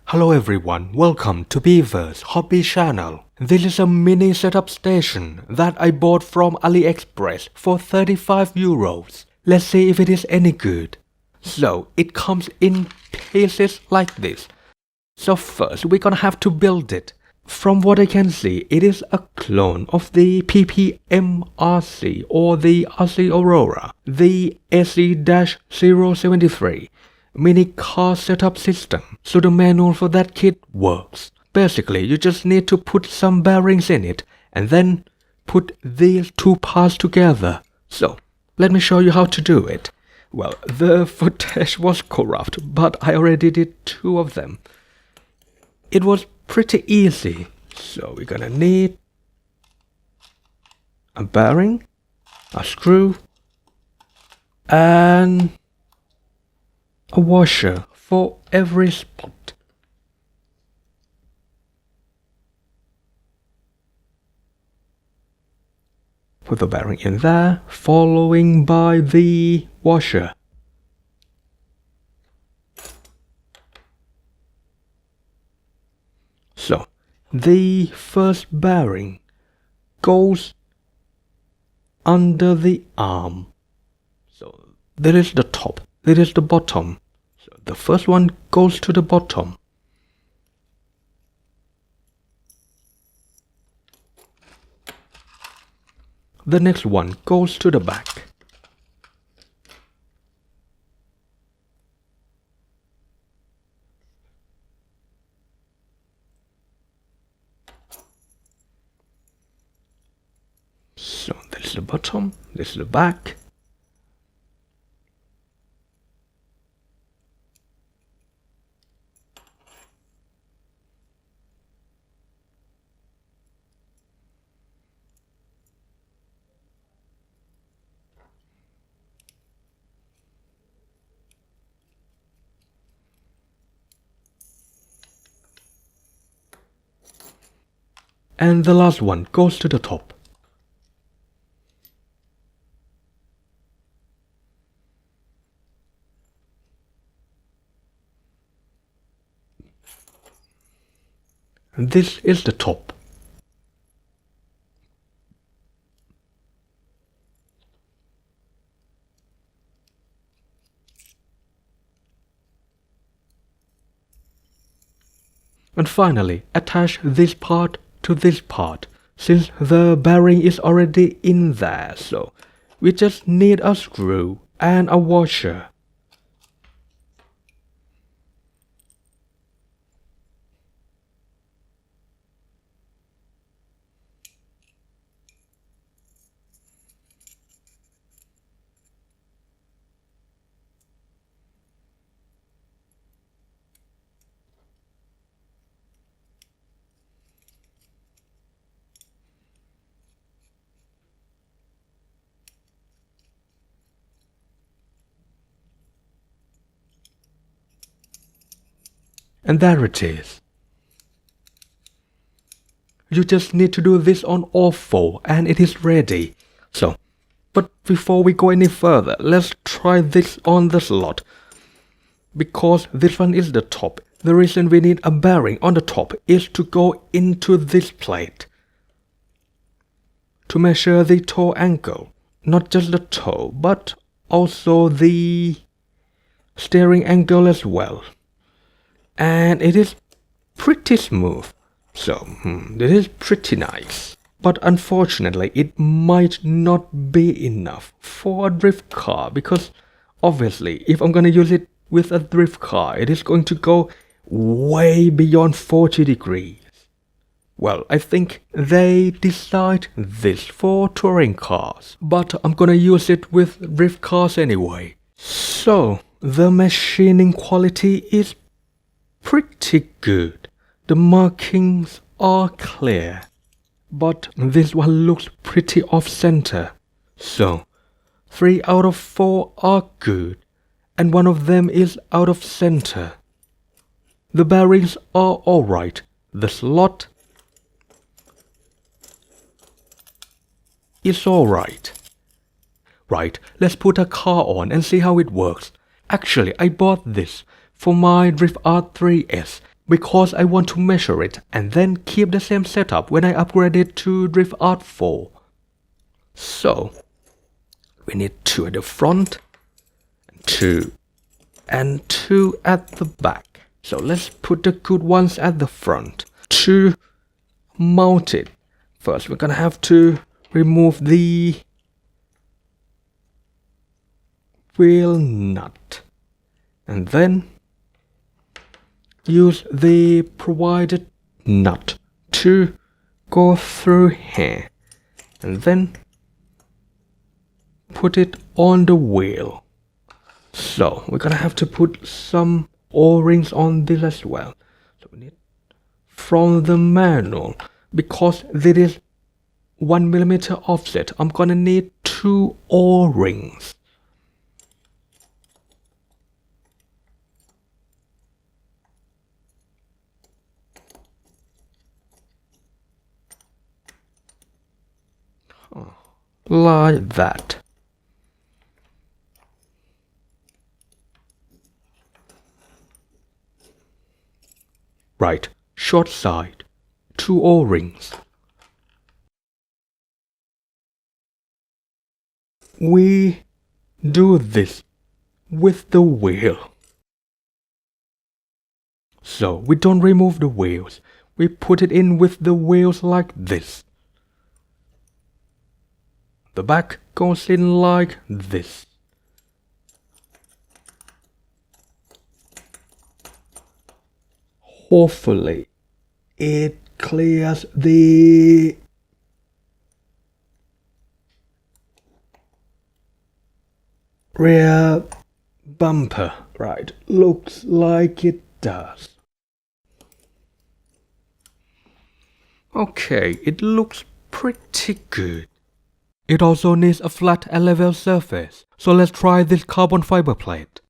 Hello everyone, welcome to Beaver's Hobby Channel. This is a mini setup station that I bought from AliExpress for 35 euros. Let's see if it is any good. So, it comes in pieces like this. So first we're gonna have to build it. From what I can see, it is a clone of the PPM-RC or the RC Aurora, the SE-073 mini car setup system. So the manual for that kit works. Basically, you just need to put some bearings in it and then put these two parts together. So, let me show you how to do it. Well, the footage was corrupt, but I already did two of them. It was pretty easy. So we're gonna need a bearing, a screw, and a washer for every spot. Put the bearing in there, following by the washer. So, the first bearing goes under the arm. So, that is the top, that is the bottom. So, the first one goes to the bottom. The next one goes to the back. So this is the bottom, this is the back. And the last one goes to the top. And this is the top. And finally, attach this part to this part, since the bearing is already in there, so we just need a screw and a washer. And there it is. You just need to do this on all four and it is ready. So, but before we go any further, let's try this on the slot. Because this one is the top, the reason we need a bearing on the top is to go into this plate. To measure the toe angle, not just the toe, but also the steering angle as well. And it is pretty smooth, so this is pretty nice. But unfortunately, it might not be enough for a drift car, because obviously, if I'm gonna use it with a drift car, it is going to go way beyond 40 degrees. Well, I think they designed this for touring cars, but I'm gonna use it with drift cars anyway. So, the machining quality is pretty good. The markings are clear, but this one looks pretty off-center. So, 3 out of 4 are good, and one of them is out of center. The bearings are alright. The slot is alright. Right, let's put a car on and see how it works. Actually, I bought this for my Drift R3S because I want to measure it and then keep the same setup when I upgrade it to Drift Art 4. So, we need 2 at the front, 2 and 2 at the back. So let's put the good ones at the front. To mount it, first we're gonna have to remove the wheel nut and then use the provided nut to go through here and then put it on the wheel. So we're gonna have to put some O-rings on this as well. So we need from the manual, because this is 1mm offset, I'm gonna need 2 O-rings. Like that. Right, short side, 2 O-rings. We do this with the wheel. So we don't remove the wheels, we put it in with the wheels like this. The back goes in like this. Hopefully it clears the rear bumper. Right, looks like it does. Okay, it looks pretty good. It also needs a flat and level surface, so let's try this carbon fiber plate.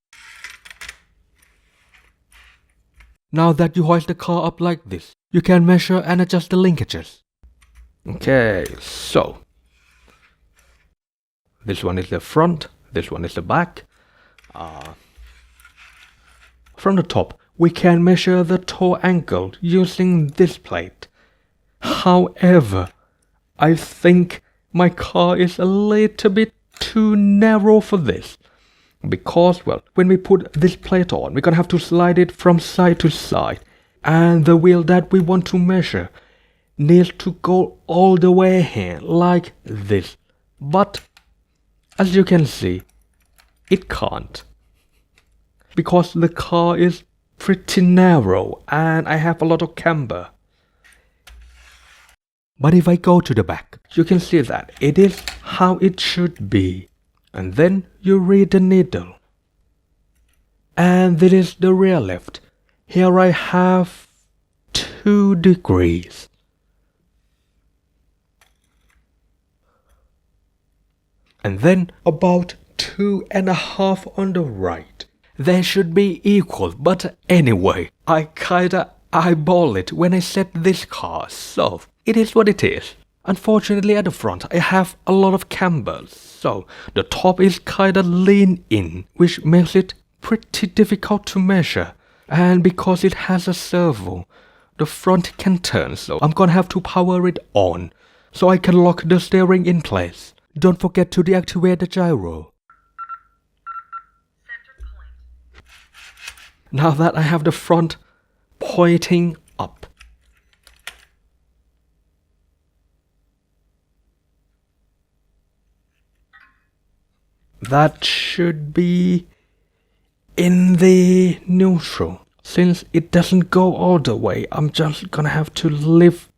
Now that you hoist the car up like this, you can measure and adjust the linkages. Okay, so this one is the front, this one is the back. From the top, we can measure the toe angle using this plate. However, I think my car is a little bit too narrow for this. Because, well, when we put this plate on, we're gonna have to slide it from side to side. And the wheel that we want to measure needs to go all the way here, like this. But, as you can see, it can't. Because the car is pretty narrow and I have a lot of camber. But if I go to the back, you can see that it is how it should be. And then you read the needle. And this is the rear lift. Here I have 2 degrees. And then about 2.5 on the right. They should be equal, but anyway, I kinda eyeball it when I set this car, so it is what it is. Unfortunately at the front I have a lot of camber, so the top is kinda lean in, which makes it pretty difficult to measure. And because it has a servo, the front can turn, so I'm gonna have to power it on, so I can lock the steering in place. Don't forget to deactivate the gyro. Now that I have the front pointing up. That should be in the neutral. Since it doesn't go all the way, I'm just gonna have to lift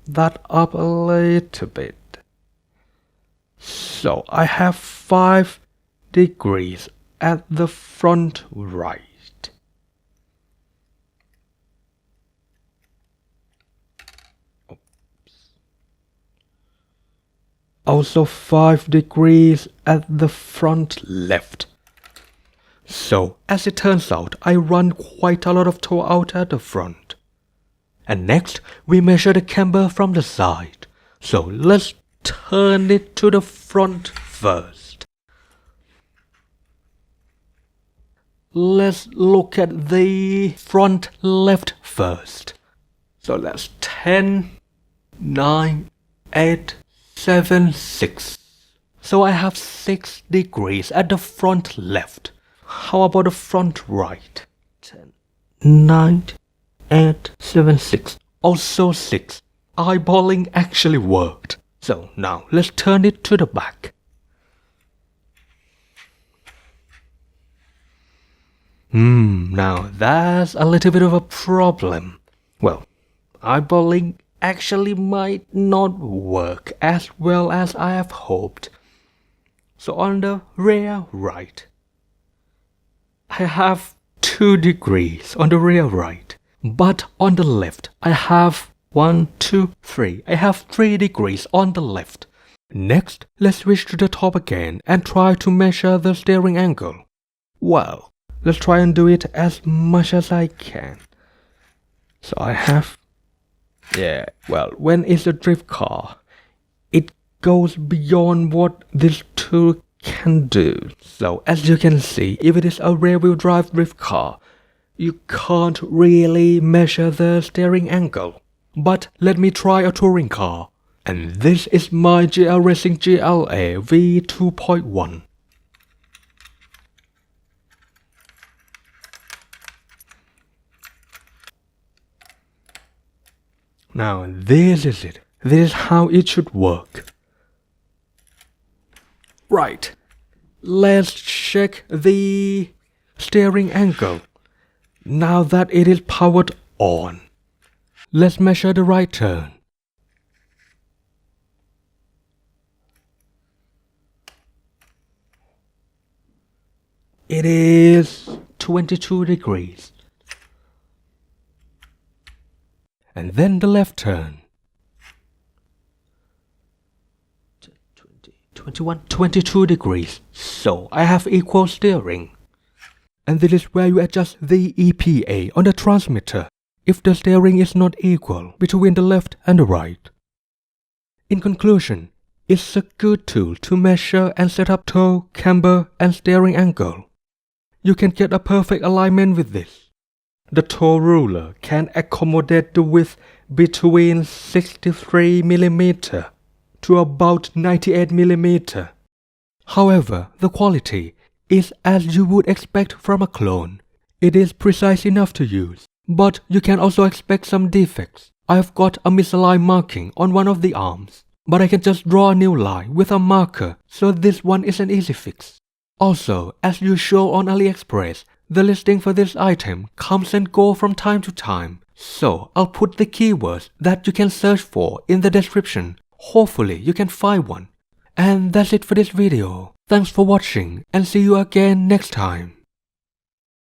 that up a little bit. So I have 5 degrees at the front right. Also 5 degrees at the front left. So, as it turns out, I run quite a lot of toe out at the front. And next, we measure the camber from the side. So, let's turn it to the front first. let's look at the front left first. So that's 10, 9, 8, 7, 6. So I have 6 degrees at the front left. How about the front right? 10, 9, 8, 7, 6. Also 6. Eyeballing actually worked. So now let's turn it to the back. Now that's a little bit of a problem. Well, eyeballing actually might not work as well as I have hoped. So on the rear right, I have 2 degrees on the rear right. But on the left, I have 1, 2, 3. I have 3 degrees on the left. Next, let's switch to the top again and try to measure the steering angle. Well, let's try and do it as much as I can. So I have... when it's a drift car, it goes beyond what this tool can do. So as you can see, if it is a rear-wheel drive drift car, you can't really measure the steering angle. But let me try a touring car. And this is my GL Racing GLA V2.1. Now this is it. This is how it should work. Right. Let's check the steering angle. Now that it is powered on, let's measure the right turn. It is 22 degrees. And then the left turn. 22 degrees. So I have equal steering. And this is where you adjust the EPA on the transmitter if the steering is not equal between the left and the right. In conclusion, it's a good tool to measure and set up toe, camber, and steering angle. You can get a perfect alignment with this. The toe ruler can accommodate the width between 63mm to about 98mm. However, the quality is as you would expect from a clone. It is precise enough to use, but you can also expect some defects. I have got a misaligned marking on one of the arms, but I can just draw a new line with a marker, so this one is an easy fix. Also, as usual on AliExpress, the listing for this item comes and goes from time to time, so I'll put the keywords that you can search for in the description. Hopefully you can find one. And that's it for this video. Thanks for watching and see you again next time.